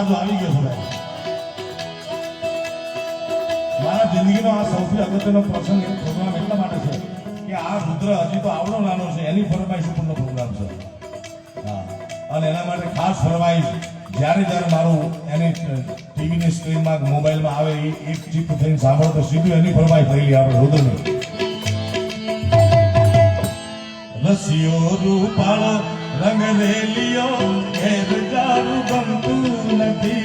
બાજુ આવી ગયો છું ભાઈ. મારા જિંદગીનો આ સૌથી અગત્યનો પ્રસંગ પ્રોગ્રામ એટલા માટે છે કે આ રુદ્ર હજી તો આવડો નાનો છે, એની ફરમાઈશ ઉપરનો પ્રોગ્રામ છે. હા, અને એના માટે ખાસ ફરમાઈશ જ્યારે મારું એની ટીવીની સ્ક્રીનમાં મોબાઈલમાં આવે એ એક ચિત્ત થઈને સાંભળો તો સીધું એની ફરમાઈશ થયેલી આપણે રુદ્રની. રસિયો રૂપાળો રંગ રેલિયો ઘેર જારું ગમતું નથી.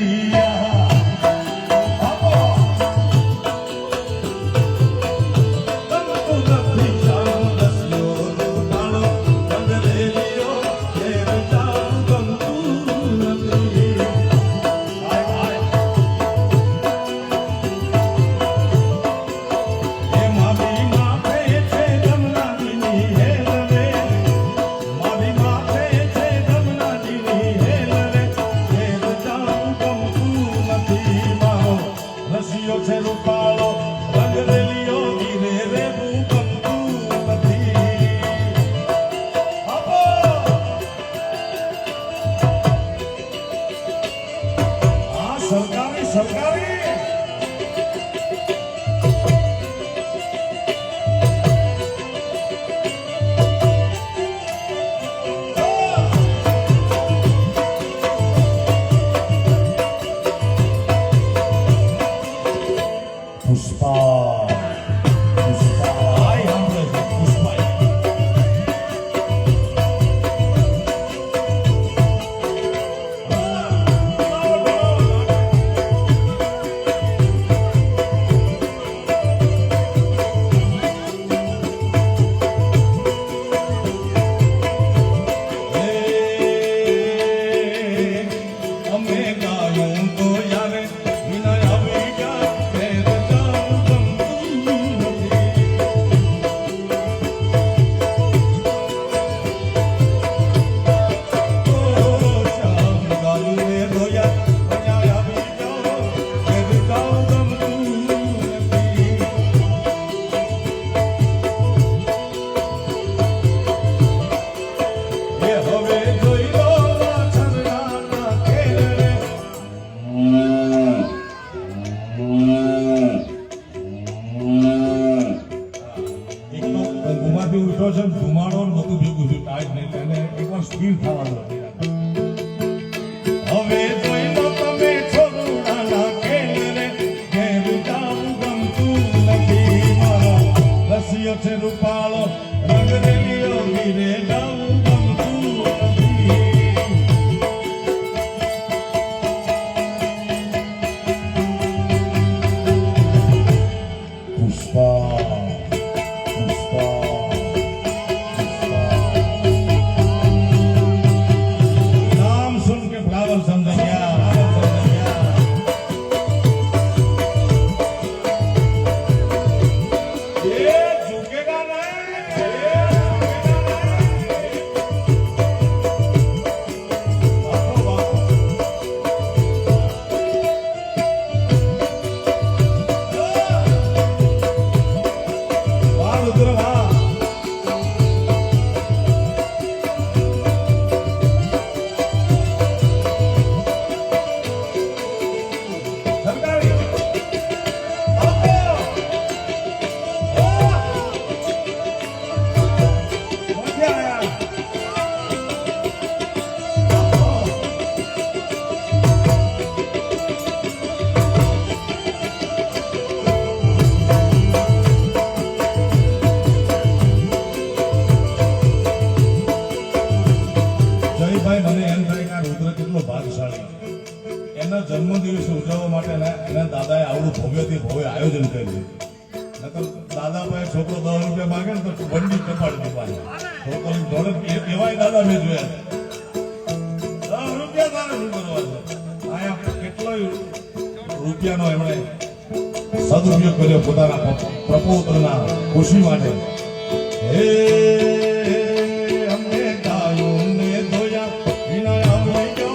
ધુમાડો બધું ભેગું થયું ટાઈટ નહીં એને એકવાર સ્થિર થવાનું. હવે જોઈ લો તમે છોરુડાના ખેલને ઘેર જાવું ગમતું નથી. મારો રસિયો છે રૂપાળો રંગ રેલિયો ઘીરે જાવું ગમતું નથી. પુષ્પા જન્મદિવસ ઉજવવા માટે એના દાદાએ આવડું ભવ્યથી ભવ્ય આયોજન કર્યું. દાદા પાસે છોકરો 10 રૂપિયા માંગે ને તો બંડી કપાડી દેવાની. છોકરી દોડે એવાય દાદા મેં જોયા. 10 રૂપિયા તારે શું કરવા છે? આયા કેટલોય રૂપિયાનો એમણે સદુપયોગ કર્યો પોતાના પ્રપૌત્રના ખુશી માટે. હે અમને ગાયું ને ધોયા વિના આવી ગયો.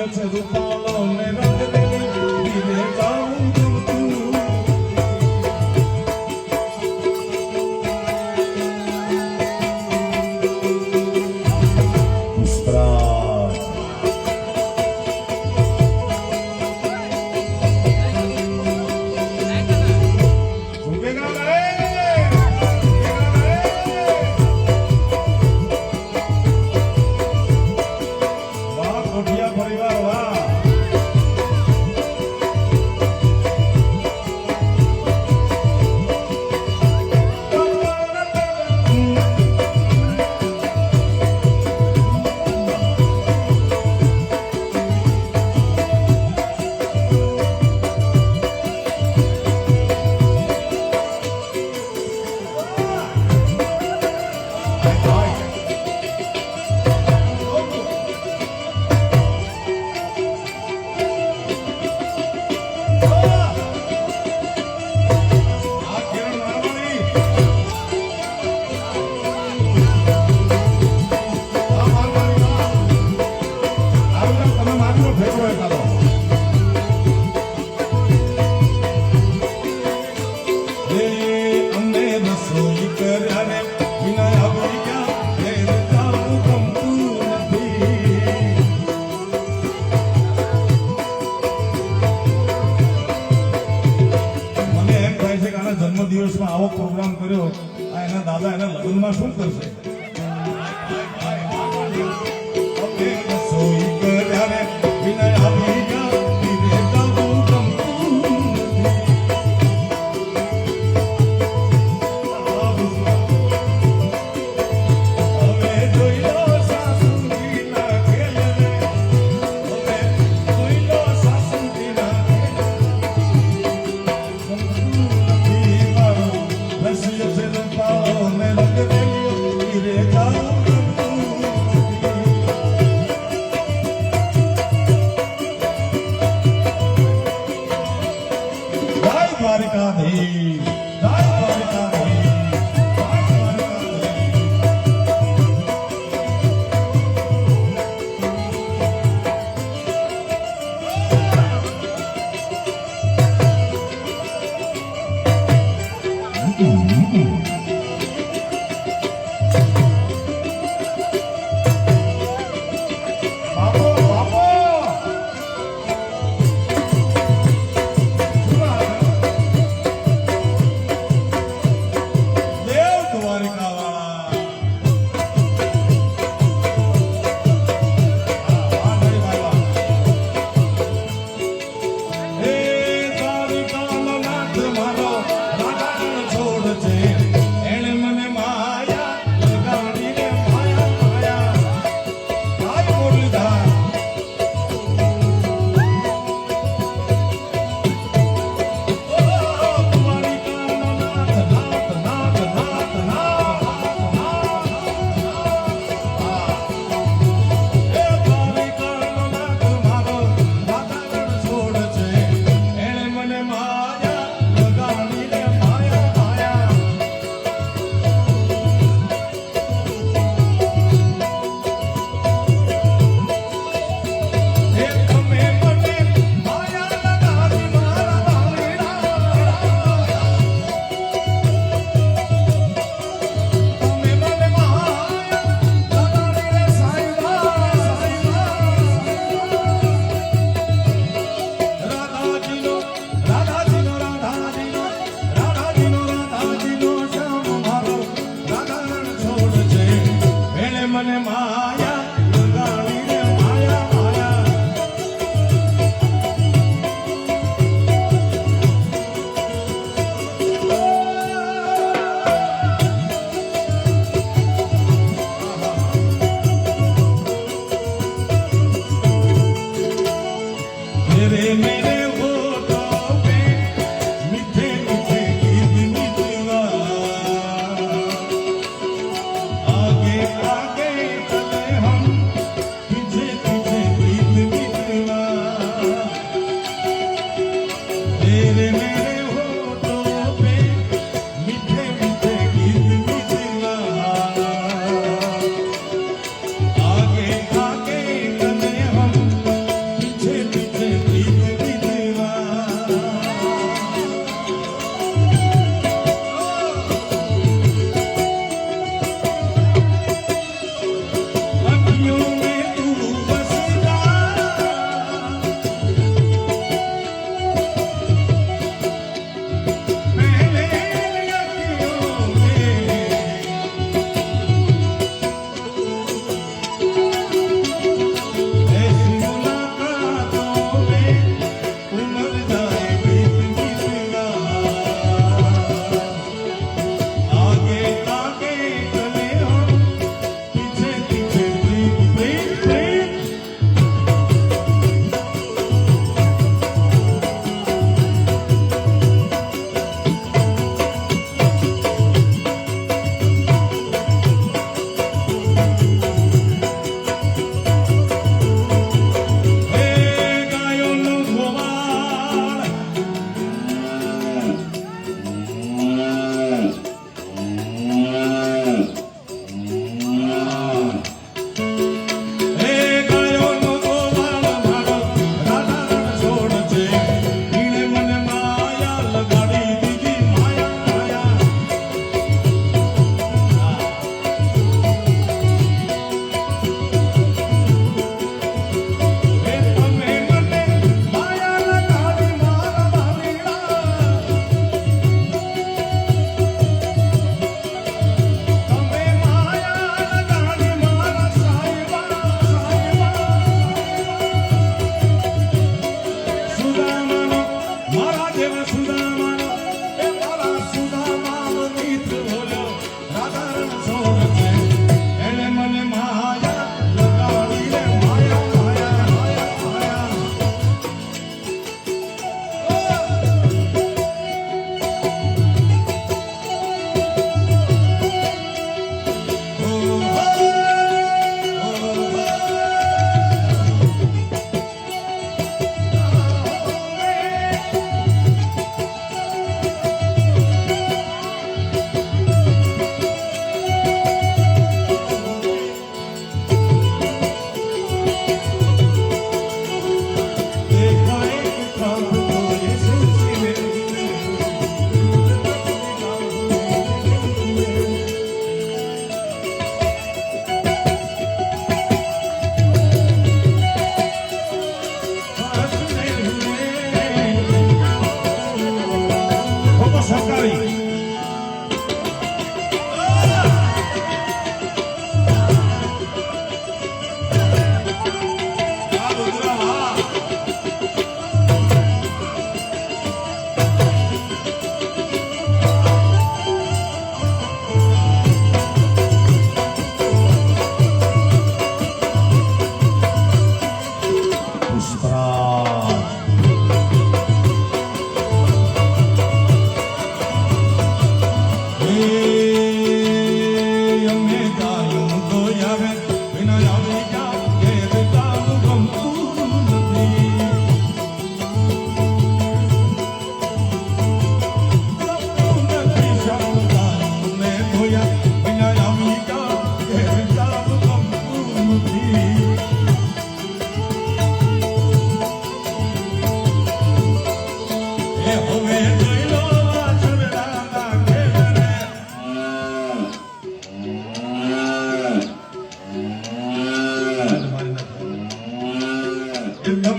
રસીય છે રૂપાલો ને રંગરેલી ધીરે જાઉં ગમતું પુષ્પરાજ ઝુકેગા નહીં વાહ કોઠિયા પરિવાર વાહ આ કિરણ મારવાણી આ મારવાણી આવું તમે મારનો ફેરવો એકાદો હે અમને રસોઈ કર્યા ને વિના આવી ગયા ઘેર જાવું ગમતું નથી મને એમ થાય છે કે આના જન્મદિવસમાં આવો પ્રોગ્રામ કર્યો આ એના દાદા એના લગ્નમાં શું કરશે અમને રસોઈ કર્યા ને વિના આવી ગયા ઘેર જાવું ગમતું નથી હવે જોઈ લો સાસુજીના ખેલને હવે જોઈ લો સાસુજીના ખેલને નથી મારું રસીય છે રૂપાલો ને રંગરેલીઓ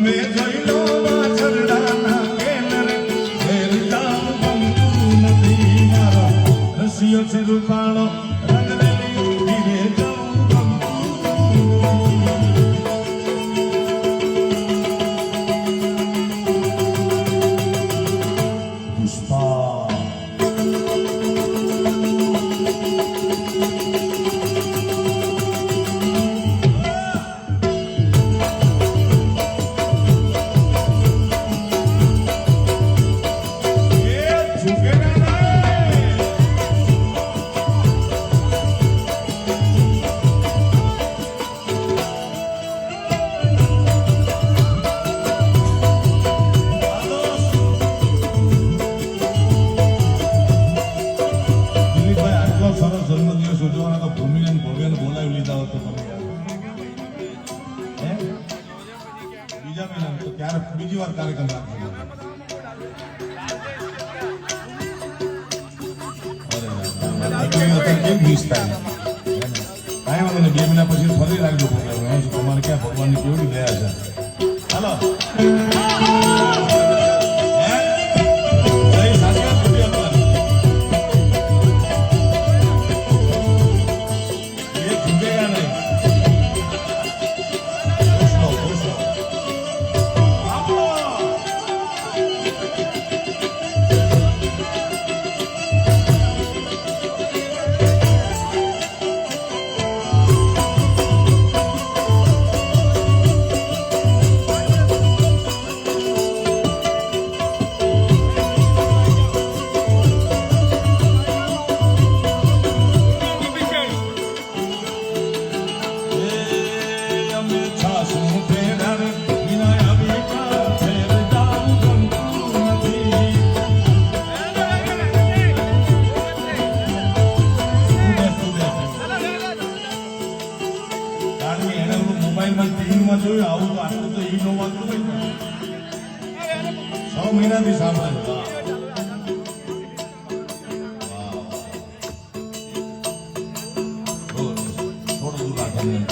અમે જોઈ લો વાછરડાના ખેલ રે ઘેર જાઉં ગમતું નથી મારો રસિયો છે રૂપાળો રંગ રેલી ધીરે જાઉં ગમતું પુષ્પા બીજી વાર કાર્યક્રમ રાખજો. કેમ મિસ થાય કાંઈ વાંધો નહીં 2 મહિના પછી ફરી રાખજો પ્રોગ્રામ. તમારે ક્યાં ભગવાનની કેવડી દયા છે. હાલો જોયું આવું તો આટલું તો ઈ નો વાગતું હોય ને 6 મહિનાથી સાંભળે. થોડું દૂર રાખવાનું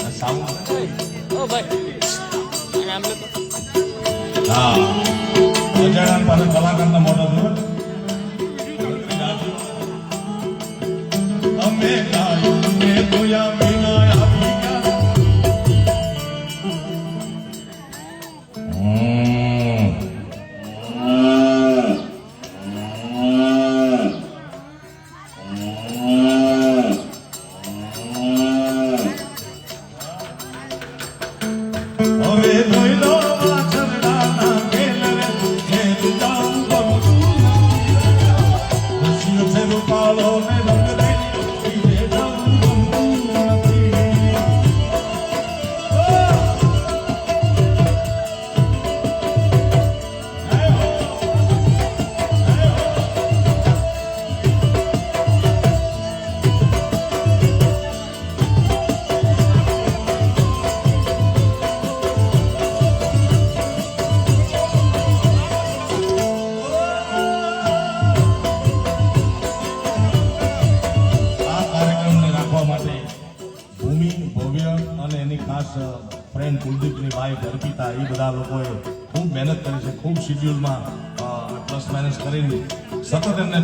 હા અજાણા પાસે કલાકારના મોટા દૂર અમે ગાયું ને જોયા વિના આપી ગયા. હવે જોઈ લો વાછરડાના ખેલ રે ઘેર જાઉં ગમતું રસિયો છે રૂપાળો ને રંગ રેલી ધીરે જાઉં ગમતું નથી. ફ્રેન્ડ કુલદીપની વાઈફ અર્પિતા એ બધા લોકોએ ખૂબ મહેનત કરી છે. ખૂબ શિડ્યુલમાં પ્લસ માઇનસ કરીને સતત એમને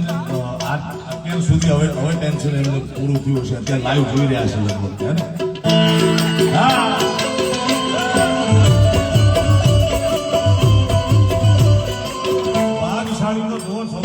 અત્યાર સુધી હવે ટેન્શન એમને પૂરું થયું છે. અત્યારે લાઈવ જોઈ રહ્યા છે લગભગ હે ને. હા ભાગશાળી તો જુઓ છો.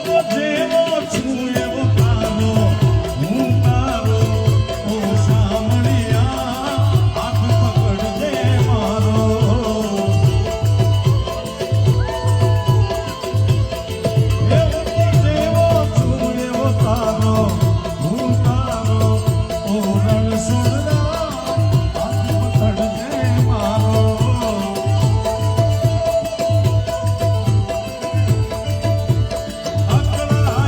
જેવો છું એવો તારો હું તારો ઓ સામળિયા હાથ પકડજે મારો જેવો છું એવો તારો હું તારો ઓ રણછોડરા હાથ પકડજે મારો અકળા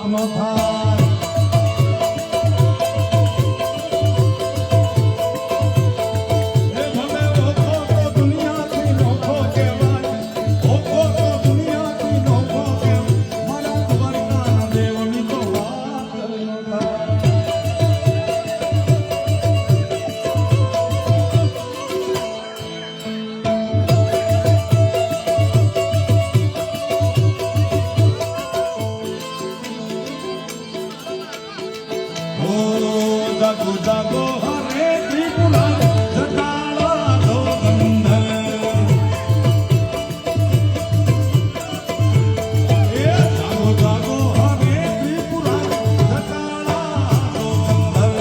નો થાય એ ભલે ઓખો તો દુનિયાથી નોખો કહેવાય ઓખો તો દુનિયાથી નોખો કહેવાય મારા દ્વારકાના દેવની તો વાત ન થાય જાગો જાગો હરે ત્રિપુરા જટાળા દો ગંધર એ જાગો જાગો હરે ત્રિપુરા જટાળા દો ગંધર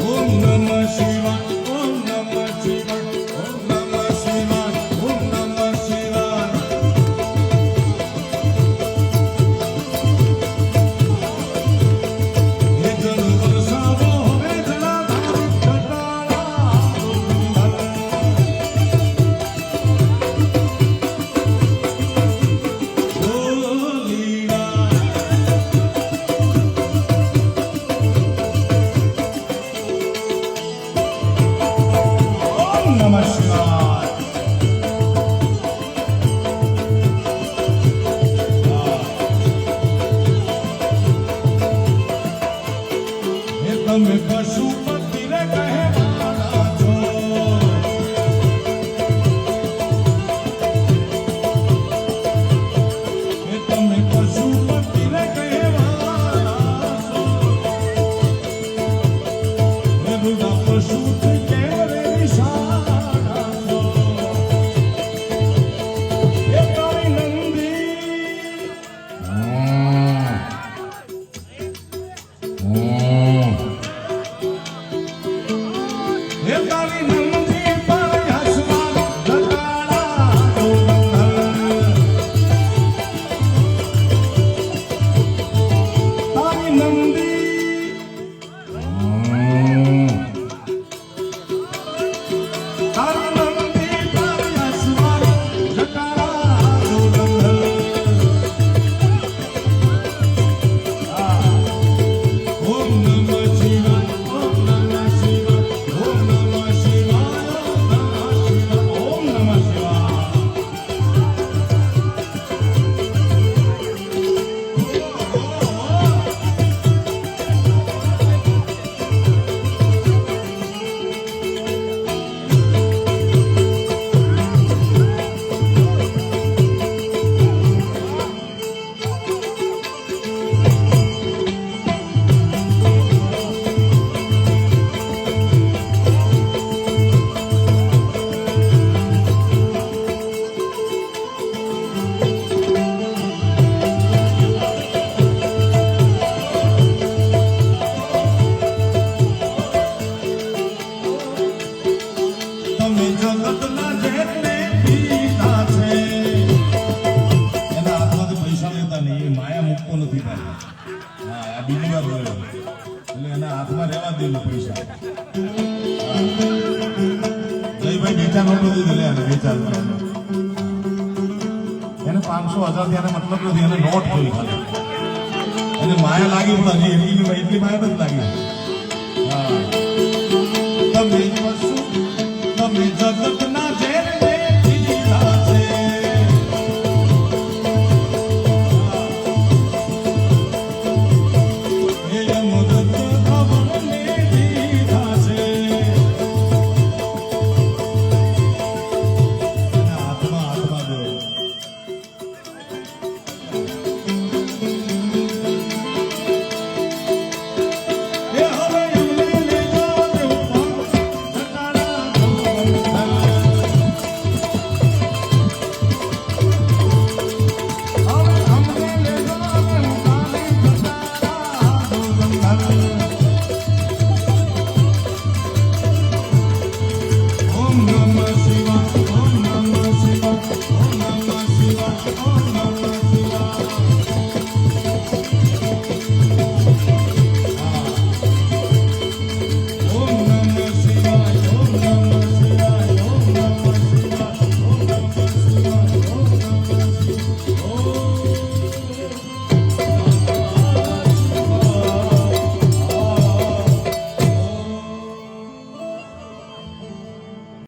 ઓમ નમઃ શિવાય ઓમ નમઃ શિવાય ઓમ નમઃ શિવાય ઓમ નમઃ શિવાય નમઃ શિવાય એ તમે પશુપતિને કહેવાના છો એ તમે પશુપતિને કહેવાના છો એ રૂડા પશુથી કેમ રે નિશાના છો એ તારી નંદી એ તારી નંદી પર આસમાન જટાળા દો ગંધર તારી નંદી તારી નંદી પર આસમાન જટાળા દો ગંધર ઓમ નમઃ શિવાય ઓમ નમઃ શિવાય ઓમ નમઃ શિવાય ઓમ નમઃ શિવાય તમે જગતના જેટલે પીતા છે એના હાથમાંથી પૈસા લેતા નહીં એ માયા મૂકતો નથી પાછો હા આ બીજી વાર જોયો એટલે એના હાથમાં રહેવા દેવું પૈસા જયભાઈ વેચાણ નહોતું દીધું લે એને વેચાણ એને 500,000 થી એને મતલબ નથી એને નોટ જોઈ ખાલી એને માયા લાગી પણ હજી એટલી માયા નથી લાગી હા તમે જગતના જે